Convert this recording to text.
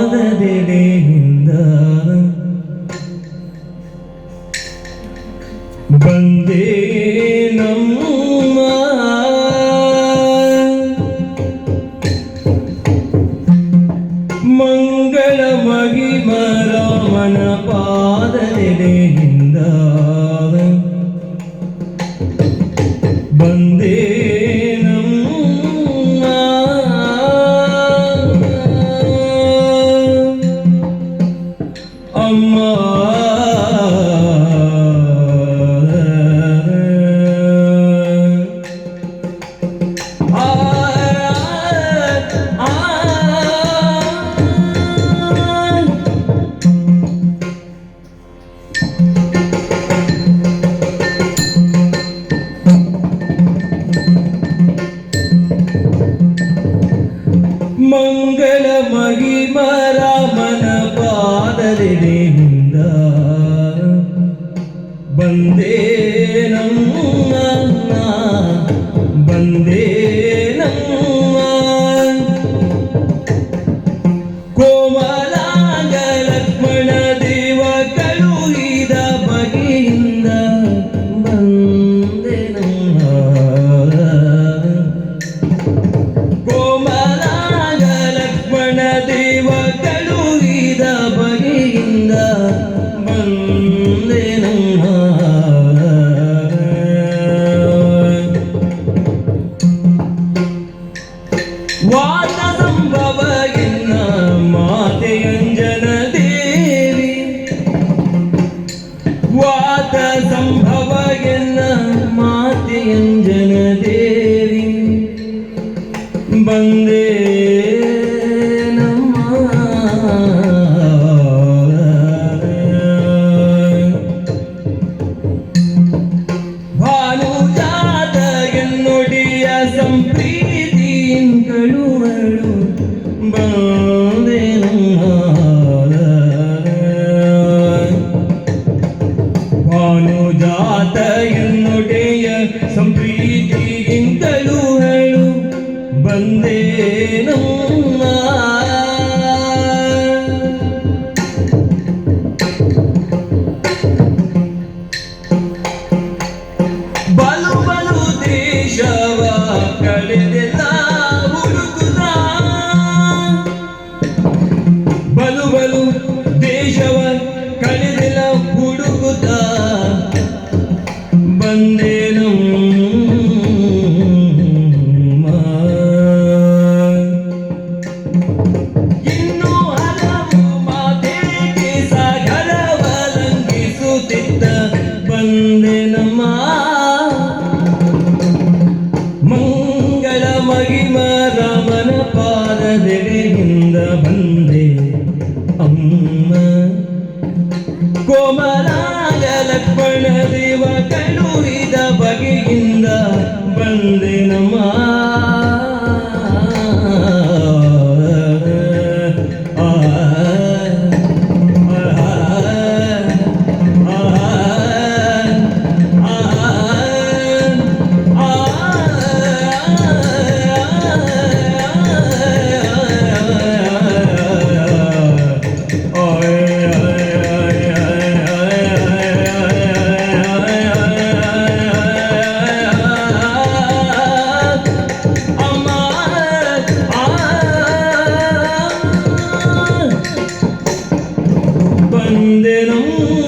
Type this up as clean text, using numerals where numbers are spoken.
ಪಾದದೆಡೆಯಿಂದ ಬಂದೇ ನಮ್ಮ ಮಂಗಳ ಮಹಿಮ ರಾಮನ ಪಾದದೆಡೆಯಿಂದ ಬಂದೇ ಮಂಗಳ ಮಹಿಮ ರಾಮನ ಪಾದದೆಡೆಯಿಂದ ಬಂದೇ ನಮ್ಮ ಬಂದೇ ನಮ್ಮ ಕೋಮಲಾಂಗ ಲಕ್ಷ್ಮಣ ದೇವ ಕಳುಹಿದ ಬಗೆಯಿಂದ ಬಂದೇ ನಮ್ಮ ಕೋಮಲಾಂಗ ಲಕ್ಷ್ಮಣ ದೇವ ಕಳುಹಿದ ಬಗೆಯಿಂದ ಬಂದೇ ನಮ್ಮ ವಾತ ಸಂಭವ ಎನ್ನ ಮಾತೆಯಂಜನ ದೇವಿ ವಾತ ಸಂಭವ ಎನ್ನ ಮಾತೆಯಂಜನ ದೇವಿ ಬಂದೇ ನಮ್ಮ ಭಾನುಜಾತ ಎನ್ನುಡಿಯ ಸಂಪ್ರೀತಿಯಿಂದಳು ಬಂದೇ ನಮ್ಮ ಭಾನುಜಾತ ಎನ್ನುಡಿಯ ಸಂಪ್ರೀತಿಯಿಂದಳು ಬಂದೇ ನಮ್ಮ ಬಲು ಬಲು ದೇಶವ ಕಳೆದೆಲ್ಲ ಹುಡುಕುತ್ತ ಬಲು ಬಲು ದೇಶವ ಕಳೆದೆಲ್ಲ ಹುಡುಕುತ್ತ ಬಂದೇ ಇನ್ನು ಹಲವು ಮಾತೆಗೆ ಸಾಗರವಲಂಘಿಸುತ್ತಿದ್ದ ಬಂದೆ ನಮ್ಮ ಮಂಗಳ ಮಹಿಮ ರಾಮನ ಪಾದದೆಡೆಯಿಂದ ಬಂದೆ ಅಮ್ಮ ಕೋಮಲಾಂಗ ಲಕ್ಷ್ಮಣ ದೇವ ಕಳುಹಿದ ಬಗೆಯಿಂದ ಬಂದೆ ನಮ್ಮ ಬಂದೆ ನಮ್ಮ